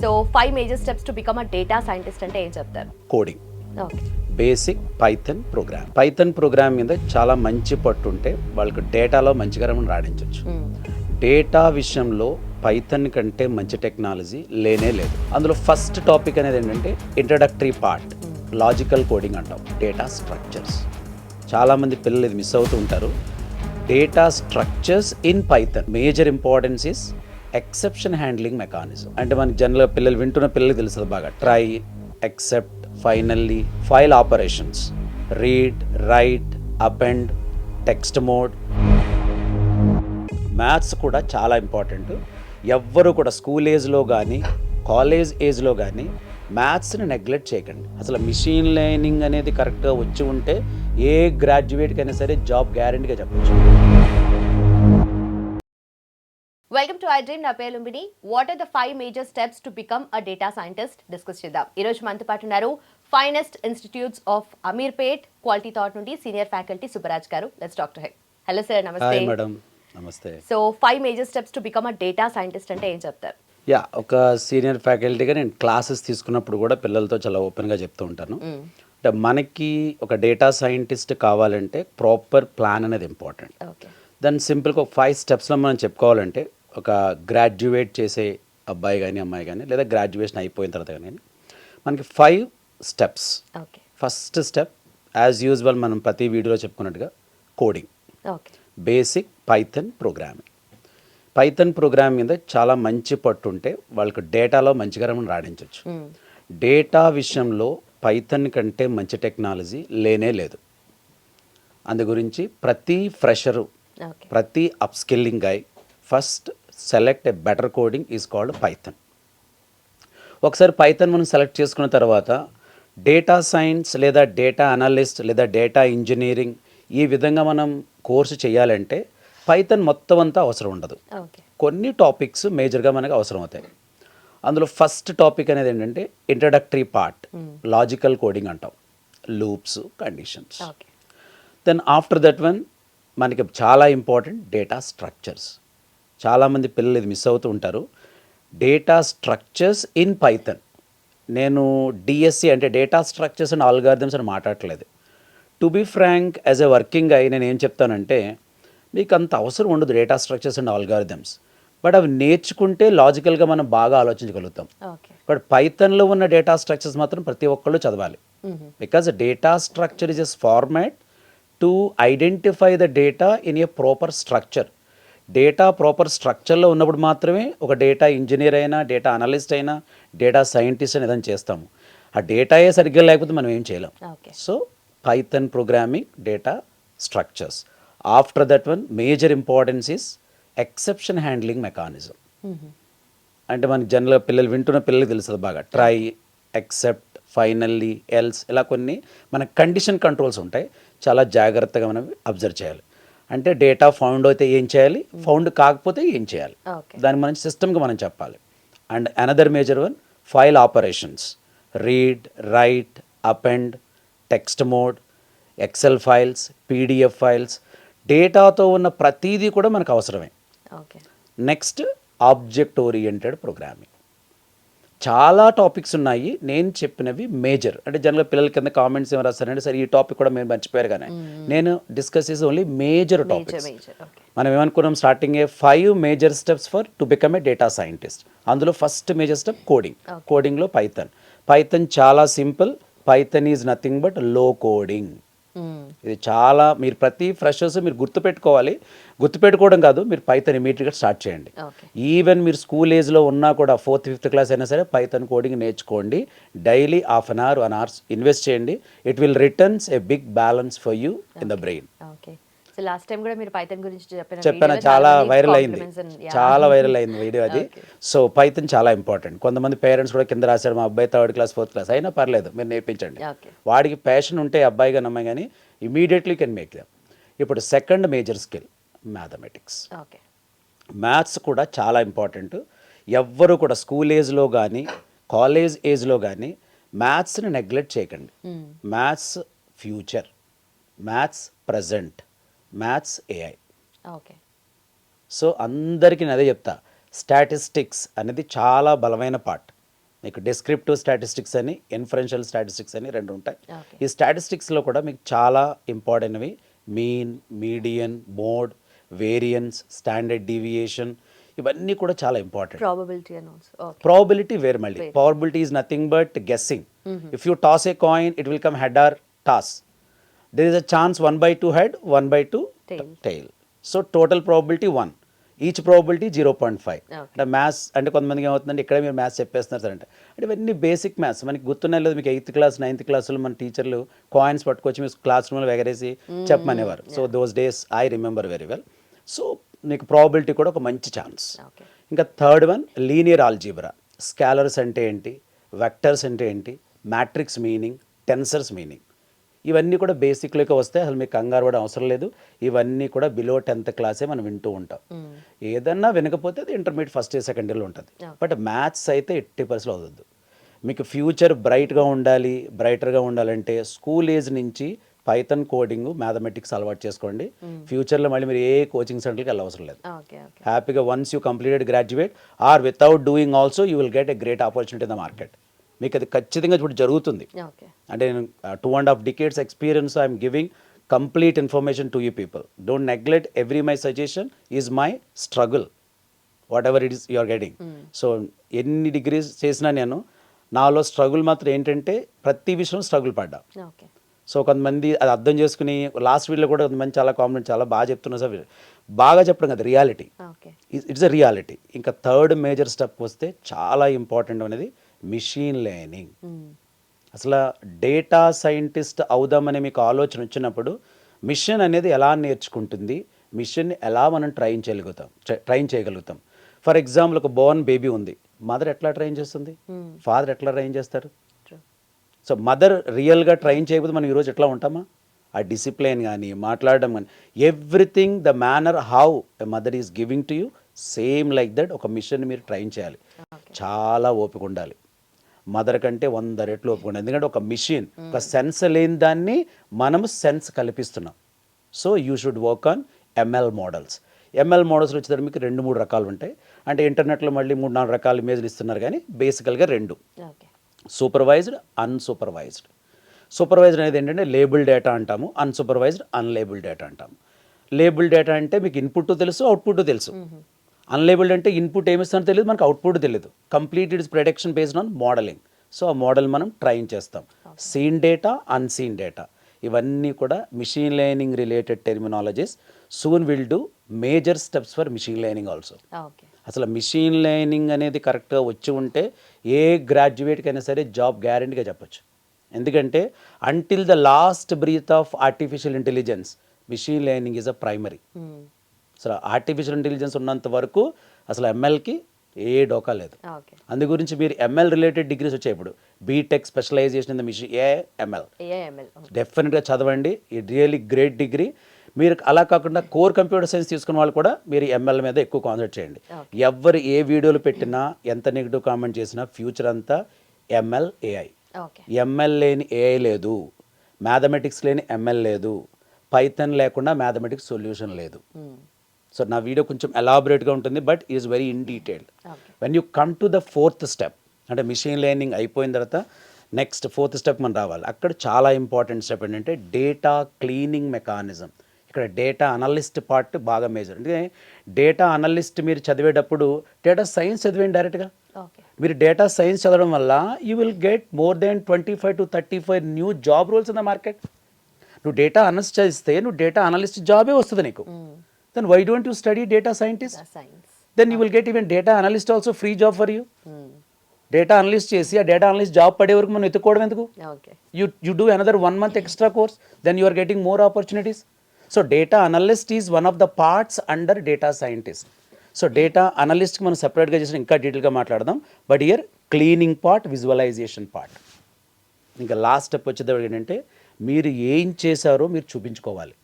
So 5 major steps to become a data scientist అంటే ఏం చెప్తారు? Coding, okay. Basic Python program మీద చాలా మంచి పట్టు ఉంటే వాళ్ళకి డేటాలో మంచిగా రాణించవచ్చు. డేటా విషయంలో పైథన్ కంటే మంచి టెక్నాలజీ లేనే లేదు. అందులో ఫస్ట్ టాపిక్ అనేది ఏంటంటే ఇంట్రడక్టరీ పార్ట్, లాజికల్ కోడింగ్ అంటాం, డేటా స్ట్రక్చర్స్. చాలామంది పిల్లలు ఇది మిస్ అవుతూ ఉంటారు. Data structures in Python major importance is exception handling mechanism. అంటే మనకి జనరల్గా పిల్లలు వింటున్న పిల్లలకి తెలుస్తుంది బాగా. Try, except, finally, file operations, read, right, append, text mode. Maths కూడా చాలా ఇంపార్టెంట్. ఎవ్వరు కూడా స్కూల్ ఏజ్లో కానీ కాలేజ్ ఏజ్లో కానీ మ్యాథ్స్ని నెగ్లెక్ట్ చేయకండి. అసలు మిషన్ లెర్నింగ్ అనేది కరెక్ట్గా వచ్చి ఉంటే ఏ గ్రాడ్యుయేట్కైనా సరే జాబ్ గ్యారెంటీగా చెప్పచ్చు. Welcome to I dream. నా పేరు Lumbini. What are the 5 major steps to become a data scientist discuss చేద్దాం. ఈ రోజు మనతో పాటు ఉన్నారు finest institutes of Ameerpet quality thought నుండి సీనియర్ ఫ్యాకల్టీ సుబ్బరాజ్ గారు. Let's talk to him. Hello sir, నమస్తే. హాయ్ మేడం, నమస్తే. So 5 major steps to become a data scientist అంటే ఏం చెప్తారు? ఒక సీనియర్ ఫ్యాకల్టీగా నేను క్లాసెస్ తీసుకున్నప్పుడు కూడా పిల్లలతో చాలా ఓపెన్గా చెప్తూ ఉంటాను. అంటే మనకి ఒక డేటా సైంటిస్ట్ కావాలంటే ప్రాపర్ ప్లాన్ అనేది ఇంపార్టెంట్. దాన్ని సింపుల్గా ఒక 5 స్టెప్స్లో మనం చెప్పుకోవాలంటే, ఒక గ్రాడ్యుయేట్ చేసే అబ్బాయి కానీ అమ్మాయి కానీ లేదా గ్రాడ్యుయేషన్ అయిపోయిన తర్వాత కానీ మనకి 5 steps. First step as usual మనం ప్రతి వీడియోలో చెప్పుకున్నట్టుగా కోడింగ్, బేసిక్ పైథన్ ప్రోగ్రామ్ మీద చాలా మంచి పట్టు ఉంటే వాళ్ళకి డేటాలో మంచిగా రాణించవచ్చు. డేటా విషయంలో పైథన్ కంటే మంచి టెక్నాలజీ లేనే లేదు. అందు గురించి ప్రతి ఫ్రెషరు, ప్రతి upskilling guy first select a better coding is called Python. ఒకసారి పైథన్ మనం సెలెక్ట్ చేసుకున్న తర్వాత డేటా సైన్స్ లేదా డేటా అనలిస్ట్ లేదా డేటా ఇంజనీరింగ్ ఈ విధంగా మనం కోర్సు చేయాలంటే పైథన్ మొత్తం అంతా అవసరం ఉండదు. కొన్ని టాపిక్స్ మేజర్గా మనకు అవసరం అవుతాయి. అందులో ఫస్ట్ టాపిక్ అనేది ఏంటంటే ఇంట్రడక్టరీ పార్ట్, లాజికల్ కోడింగ్ అంటాం, loops, conditions. Then after that one మనకి చాలా ఇంపార్టెంట్ డేటా స్ట్రక్చర్స్. చాలామంది పిల్లలు ఇది మిస్ అవుతూ ఉంటారు. Data structures in Python. నేను డిఎస్సి అంటే డేటా స్ట్రక్చర్స్ అండ్ ఆల్గారిథమ్స్ అని మాట్లాడట్లేదు. To be frank, as a working అయి నేను ఏం చెప్తానంటే, మీకు అంత అవసరం ఉండదు data structures and algorithms. But అవి నేర్చుకుంటే లాజికల్గా మనం బాగా ఆలోచించగలుగుతాం. బట్ పైథన్లో ఉన్న డేటా స్ట్రక్చర్స్ మాత్రం ప్రతి ఒక్కళ్ళు చదవాలి. Because data structure is as format to identify the data in a proper structure. Data proper స్ట్రక్చర్లో ఉన్నప్పుడు మాత్రమే ఒక డేటా ఇంజనీర్ అయినా, డేటా అనలిస్ట్ అయినా, డేటా సైంటిస్ట్ అని ఏదైనా చేస్తాము. ఆ డేటాయే సరిగ్గా లేకపోతే మనం ఏం చేయలేం. So Python programming, data structures. After that one major importance is exception handling mechanism. అంటే మనకి జనరల్గా పిల్లలు వింటున్న పిల్లలకి తెలుస్తుంది బాగా. ట్రై, ఎక్సెప్ట్, ఫైనల్లీ, ఎల్స్, ఇలా కొన్ని మన కండిషన్ కంట్రోల్స్ ఉంటాయి. చాలా జాగ్రత్తగా మనం అబ్జర్వ్ చేయాలి. అంటే డేటా ఫౌండ్ అయితే ఏం చేయాలి, ఫౌండ్ కాకపోతే ఏం చేయాలి, దాన్ని మనం సిస్టమ్గా మనం చెప్పాలి. And another major one file operations, read, right, append, text mode, XL files, PDF files. డేటాతో ఉన్న ప్రతిదీ కూడా మనకు అవసరమే. Next object oriented programming. చాలా టాపిక్స్ ఉన్నాయి, నేను చెప్పినవి మేజర్. అంటే జనరల్గా పిల్లల కింద కామెంట్స్ ఏమైనా రాస్తారంటే, సరే ఈ టాపిక్ కూడా మేము మర్చిపోయారు, కానీ నేను డిస్కస్ చేసే ఓన్లీ మేజర్ టాపిక్స్. మనం ఏమనుకున్నాం స్టార్టింగే 5 major steps for to become a data scientist. అందులో ఫస్ట్ మేజర్ స్టెప్ కోడింగ్. కోడింగ్లో పైథన్ చాలా simple. Python is nothing but low coding. ఇది చాలా, మీరు ప్రతి ఫ్రెషర్స్ మీరు గుర్తుపెట్టుకోవడం కాదు, మీరు పైథన్ ఇమీడియట్గా స్టార్ట్ చేయండి. ఈవెన్ మీరు స్కూల్ ఏజ్లో ఉన్నా కూడా 4th, 5th క్లాస్ అయినా సరే పైథన్ కోడింగ్ నేర్చుకోండి. Daily ½ an hour, 1 hour invest చేయండి. It will returns a big balance for you in the brain. Last time కూడా మీరు పైథన్ గురించి చెప్పాను, చాలా వైరల్ అయింది వీడియో అది. సో పైథన్ చాలా ఇంపార్టెంట్. కొంతమంది పేరెంట్స్ కూడా కింద రాశారు, మా అబ్బాయి 3rd క్లాస్ 4th క్లాస్ అయినా పర్లేదు, మీరు నేర్పించండి. వాడికి ప్యాషన్ ఉంటే అబ్బాయి కానీ అమ్మాయి కానీ ఇమీడియట్లీ కెన్ మేక్ దెమ్. ఇప్పుడు second major skill mathematics. Maths కూడా చాలా ఇంపార్టెంట్. ఎవ్వరు కూడా స్కూల్ ఏజ్లో కానీ కాలేజ్ ఏజ్లో కానీ మ్యాథ్స్ని నెగ్లెక్ట్ చేయకండి. Maths future, maths present, maths AI. So అందరికీ నేను అదే చెప్తా, స్టాటిస్టిక్స్ అనేది చాలా బలమైన పార్ట్. మీకు డిస్క్రిప్టివ్ స్టాటిస్టిక్స్ అని ఇన్ఫరెన్షియల్ స్టాటిస్టిక్స్ అని రెండు ఉంటాయి. Okay. ఈ స్టాటిస్టిక్స్లో కూడా మీకు చాలా ఇంపార్టెంట్వి mean, median, mode, variance, standard deviation, ఇవన్నీ కూడా చాలా important. Probability and also okay. Probability వేరు మళ్ళీ. Probability is nothing but guessing. If you toss a coin, it will come head or toss. There is a chance 1/2 head, 1/2 tail. So total probability 1. Each probability 0.5. Okay. అంటే maths అంటే కొంతమందికి ఏమవుతుందంటే ఇక్కడే మీరు maths చెప్పేస్తున్నారు sir అంటే ఇవన్నీ basic maths మనకి గుర్తున్నాయి లేదు. మీకు 8th క్లాస్ 9th క్లాసులో మన టీచర్లు కాయిన్స్ పట్టుకొచ్చి మీరు క్లాస్ రూమ్లో ఎగరేసి చెప్పమనేవారు. So those days I remember very well. So మీకు ప్రాబిలిటీ కూడా ఒక మంచి ఛాన్స్. ఓకే. ఇంకా third one linear algebra. Scalars అంటే ఏంటి, వెక్టర్స్ అంటే ఏంటి, మ్యాట్రిక్స్ మీనింగ్, టెన్సర్స్ మీనింగ్, ఇవన్నీ కూడా బేసిక్లోకి వస్తే అసలు మీకు కంగారు కూడా అవసరం లేదు. ఇవన్నీ కూడా బిలో 10th క్లాసే మనం వింటూ ఉంటాం. ఏదన్నా వినకపోతే అది ఇంటర్మీడియట్ ఫస్ట్ ఇయర్ సెకండ్ ఇయర్లో ఉంటుంది. బట్ మ్యాథ్స్ అయితే 80% అవుతుంది. మీకు ఫ్యూచర్ బ్రైట్గా ఉండాలి, బ్రైటర్గా ఉండాలంటే స్కూల్ ఏజ్ నుంచి పైథాన్ కోడింగ్, మ్యాథమెటిక్స్ అలవాటు చేసుకోండి. ఫ్యూచర్లో మళ్ళీ మీరు ఏ కోచింగ్ సెంటర్కి వెళ్ళవసరం లేదు. హ్యాపీగా once you completed graduate or without doing also you will get a great opportunity in the market. మీకు అది ఖచ్చితంగా ఇప్పుడు జరుగుతుంది. అంటే నేను 2.5 decades experience I'm giving complete information to you people. Don't neglect every my suggestion is my struggle whatever it is you are getting. So ఎన్ని degrees చేసినా నేను నాలో స్ట్రగుల్ మాత్రం ఏంటంటే ప్రతి విషయం స్ట్రగుల్ పడ్డా. సో కొంతమంది అది అర్థం చేసుకుని లాస్ట్ వీడియోలో కూడా కొంతమంది చాలా కామెంట్ చాలా బాగా చెప్తున్నారు సార్. బాగా చెప్పడం కదా, రియాలిటీ, ఇట్స్ అ రియాలిటీ. ఇంకా థర్డ్ మేజర్ స్టెప్ వస్తే చాలా ఇంపార్టెంట్ అనేది మిషన్ లెర్నింగ్. అసలు డేటా సైంటిస్ట్ అవుదామని మీకు ఆలోచన వచ్చినప్పుడు మిషన్ అనేది ఎలా నేర్చుకుంటుంది, మిషన్ని ఎలా మనం ట్రైన్ చేయగలుగుతాం. ఫర్ ఎగ్జాంపుల్ ఒక బోర్న్ బేబీ ఉంది, మదర్ ఎట్లా ట్రైన్ చేస్తుంది, ఫాదర్ ఎట్లా ట్రైన్ చేస్తారు. సో మదర్ రియల్గా ట్రైన్ చేయకపోతే మనం ఈరోజు ఎట్లా ఉంటామా, ఆ డిసిప్లిన్ కానీ మాట్లాడడం కానీ everything the manner how a mother is giving to you same like that ఒక మిషన్ మీరు ట్రైన్ చేయాలి. చాలా ఓపిక ఉండాలి. మదర్ కంటే 100 రెట్లు ఓపిక ఉండాలి. ఎందుకంటే ఒక మిషన్ ఒక సెన్స్ లేని దాన్ని మనము సెన్స్ కల్పిస్తున్నాం. So you should work on ML models. ML models వచ్చేసరికి మీకు 2-3 రకాలు ఉంటాయి. అంటే ఇంటర్నెట్లో మళ్ళీ 3-4 రకాల ఇమేజ్లు ఇస్తున్నారు, కానీ బేసికల్గా 2: సూపర్వైజ్డ్, అన్సూపర్వైజ్డ్. సూపర్వైజ్డ్ అనేది ఏంటంటే లేబుల్ డేటా అంటాము, అన్సూపర్వైజ్డ్ అన్లేబుల్ డేటా అంటాము. లేబుల్ డేటా అంటే మీకు ఇన్పుట్ తెలుసు, అవుట్పుట్ తెలుసు. అన్లేబుల్డ్ అంటే ఇన్పుట్ ఏమిస్తానో తెలియదు, మనకు అవుట్పుట్ తెలియదు. Complete its prediction based on modelling. So ఆ మోడల్ మనం ట్రైన్ చేస్తాం. సీన్ డేటా, అన్సీన్ డేటా, ఇవన్నీ కూడా machine learning related terminologies. Soon will do major steps for machine learning also. అసలు మిషన్ లెర్నింగ్ అనేది కరెక్ట్గా వచ్చి ఉంటే ఏ గ్రాడ్యుయేట్కైనా సరే జాబ్ గ్యారెంటీగా చెప్పొచ్చు. ఎందుకంటే until the last breath of artificial intelligence machine learning is a primary. అసలు ఆర్టిఫిషియల్ ఇంటెలిజెన్స్ ఉన్నంత వరకు అసలు ఎంఎల్కి ఏ డోకా లేదు. అందు గురించి మీరు ఎంఎల్ రిలేటెడ్ డిగ్రీస్ వచ్చాయి. ఇప్పుడు BTech specialisation in the machine AML డెఫినెట్గా చదవండి. ఈ రియల్లీ గ్రేట్ డిగ్రీ. మీరు అలా కాకుండా కోర్ కంప్యూటర్ సైన్స్ తీసుకున్న వాళ్ళు కూడా మీరు ఎంఎల్ మీద ఎక్కువ కాన్సన్ట్రేట్ చేయండి. ఎవరు ఏ వీడియోలు పెట్టినా ఎంత నెగిటివ్ కామెంట్ చేసినా ఫ్యూచర్ అంతా ఎంఎల్ ఏఐ. ఎంఎల్ లేని ఏఐ లేదు, మ్యాథమెటిక్స్ లేని ఎంఎల్ లేదు, పైథాన్ లేకుండా మ్యాథమెటిక్స్ సొల్యూషన్ లేదు. సో నా వీడియో కొంచెం ఎలాబరేట్గా ఉంటుంది, but is very in detailed. When you come to the 4th step, అంటే మిషన్ లెర్నింగ్ అయిపోయిన తర్వాత నెక్స్ట్ 4th స్టెప్ మనం రావాలి. అక్కడ చాలా ఇంపార్టెంట్ స్టెప్ ఏంటంటే డేటా క్లీనింగ్ మెకానిజం. ఇక్కడ డేటా అనలిస్ట్ పార్ట్ బాగా మేజర్. అంటే డేటా అనలిస్ట్ మీరు చదివేటప్పుడు డేటా సైన్స్ చదివేయండి డైరెక్ట్గా. మీరు డేటా సైన్స్ చదవడం వల్ల you will get more than 25 to 35 new job roles in the market. నువ్వు డేటా అనలిస్ట్ చదివిస్తే నువ్వు డేటా అనలిస్ట్ జాబే వస్తుంది నీకు. Then why don't you study data scientist? Then you will get even data analyst also free job for you. Data analyst చేసి ఆ data analyst job పడే వరకు మనం ఎత్తుకోవడం ఎందుకు? You do another 1 month extra course, then you are getting more opportunities. So data analyst is one of the parts under data scientist. So data analyst కి మనం సెపరేట్గా చేసిన ఇంకా డీటెయిల్గా మాట్లాడదాం. But here cleaning part, visualisation part. ఇంకా last step వచ్చేటప్పుడు ఏంటంటే మీరు ఏం చేశారో మీరు చూపించుకోవాలి.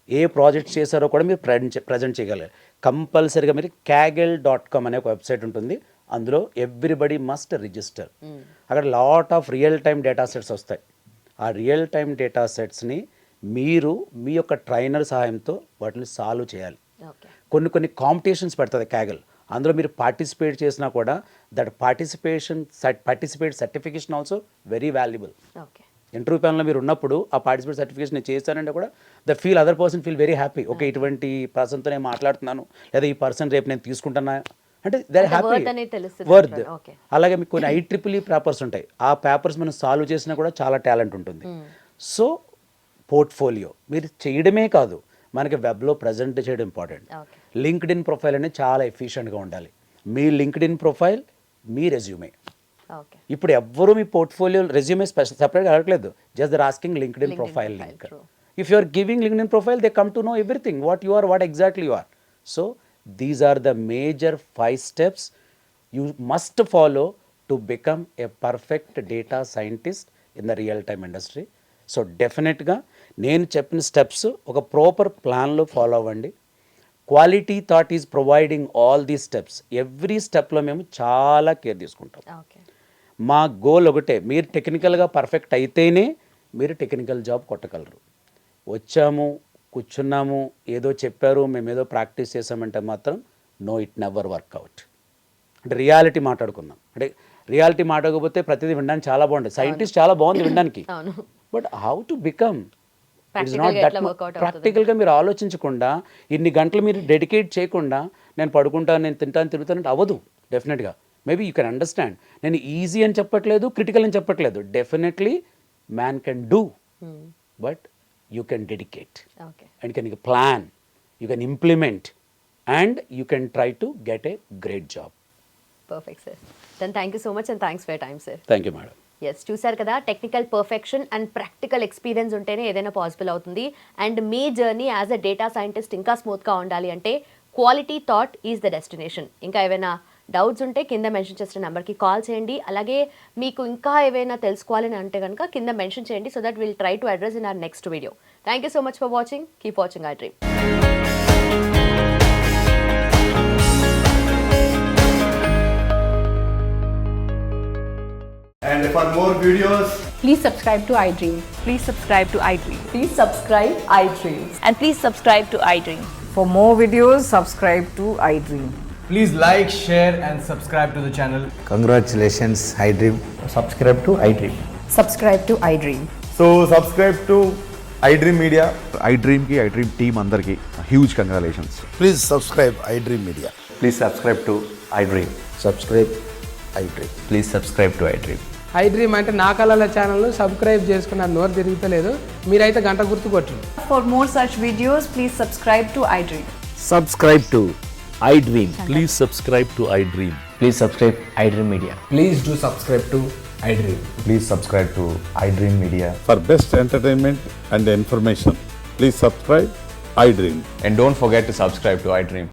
ఏ ప్రాజెక్ట్ చేశారో కూడా మీరు ప్రజెంట్ చేయగలరు. కంపల్సరీగా మీరు kaggle.com అనే ఒక వెబ్సైట్ ఉంటుంది. అందులో ఎవ్రీబడి మస్ట్ రిజిస్టర్. అక్కడ lot of real time data sets వస్తాయి. ఆ రియల్ టైమ్ డేటా సెట్స్ని మీరు మీ యొక్క ట్రైనర్ సహాయంతో వాటిని సాల్వ్ చేయాలి. కొన్ని కాంపిటీషన్స్ పెడుతుంది Kaggle. అందులో మీరు పార్టిసిపేట్ చేసినా కూడా that participate certification also very valuable. Okay. Interview ప్యానల్లో మీరు ఉన్నప్పుడు ఆ పార్టిసిపేట్ సర్టిఫికేషన్ నేను చేశానంటే కూడా other person feel very happy. Okay, ఇటువంటి పర్సన్తో నేను మాట్లాడుతున్నాను, లేదా ఈ పర్సన్ రేపు నేను తీసుకుంటున్నా అంటే దే ఆర్ హ్యాపీ వర్త్. అలాగే మీకు కొన్ని IEEE పేపర్స్ ఉంటాయి, ఆ పేపర్స్ మనం సాల్వ్ చేసినా కూడా చాలా టాలెంట్ ఉంటుంది. సో పోర్ట్ఫోలియో మీరు చేయడమే కాదు, మనకి వెబ్లో ప్రజెంట్ చేయడం ఇంపార్టెంట్. లింక్డ్ఇన్ ప్రొఫైల్ అనేది చాలా ఎఫిషియెంట్గా ఉండాలి. మీ లింక్డ్ఇన్ ప్రొఫైల్ మీ రెజ్యూమే. ఇప్పుడు ఎవ్వరూ మీ పోర్ట్ఫోలియో రెజ్యూమే సెపరేట్గా అడగలేదు, just they're asking LinkedIn profile link. If you are giving LinkedIn profile they come to know everything what you are, what exactly you are. So these are the major 5 steps you must follow to become a perfect data scientist in the real time industry. So డెఫినెట్గా నేను చెప్పిన steps ఒక proper ప్లాన్లో follow అవ్వండి. Quality thought is providing all these steps. Every స్టెప్లో మేము చాలా care తీసుకుంటాం. మా గోల్ ఒకటే, మీరు టెక్నికల్గా పర్ఫెక్ట్ అయితేనే మీరు టెక్నికల్ జాబ్ కొట్టగలరు. వచ్చాము కూర్చున్నాము ఏదో చెప్పారు మేము ఏదో ప్రాక్టీస్ చేసామంటే మాత్రం నో, ఇట్ నెవర్ వర్క్అవుట్. అంటే రియాలిటీ మాట్లాడుకుందాం. అంటే రియాలిటీ మాట్లాడకపోతే ప్రతిదీ వినడానికి చాలా బాగుంటుంది, సైంటిస్ట్ చాలా బాగుంది వినడానికి, but how to become it is not that. ప్రాక్టికల్గా మీరు ఆలోచించకుండా ఇన్ని గంటలు మీరు డెడికేట్ చేయకుండా నేను పడుకుంటాను, నేను తింటాను, తిరుగుతానంటే అవ్వదు. డెఫినెట్గా మేబీ యూ కెన్ అండర్స్టాండ్. నేను ఈజీ అని చెప్పట్లేదు, క్రిటికల్ అని చెప్పట్లేదు. Definitely man can do, but you can dedicate, and you can plan, you can implement, and you can try to get a great job. Perfect, sir. Then thank you so much and thanks for your time, sir. Thank you, madam. Yes, చూసారు కదా, technical perfection and practical experience ఉంటేనే ఏదైనా possible అవుతుంది. And మీ journey as a data scientist ఇంకా స్మూత్గా ఉండాలి అంటే quality thought is the destination. ఇంకా ఏమైనా డౌట్స్ ఉంటే కింద మెన్షన్ చేసిన నెంబర్కి కాల్ చేయండి. అలాగే మీకు ఇంకా ఏవైనా తెలుసుకోవాలని అంటే కనుక కింద మెన్షన్ చేయండి, so that will try to address in our next video. Thank you so much for watching. Keep watching I dream. And for more videos, please subscribe to iDream. Please subscribe to iDream. Please subscribe iDream. And please subscribe to iDream. For more videos, subscribe to iDream. please like, share and subscribe to the channel. Congratulations, iDream. Subscribe to iDream. Subscribe to iDream. So subscribe to iDream Media. iDream team andarki huge congratulations. Please subscribe iDream Media. Please subscribe to iDream. Subscribe iDream. Please subscribe to iDream. iDream అంటే నా కళల ఛానల్ను subscribe చేసుకున్న నోరు తిరుగుతలేదు, మీరైతే గంట గుర్తు కొట్టండి. For more such videos, please subscribe to iDream. Subscribe to iDream. Please subscribe to iDream. Please subscribe iDream Media. Please do subscribe to iDream. Please subscribe to iDream Media. For best entertainment and information, please subscribe iDream. And don't forget to subscribe to iDream.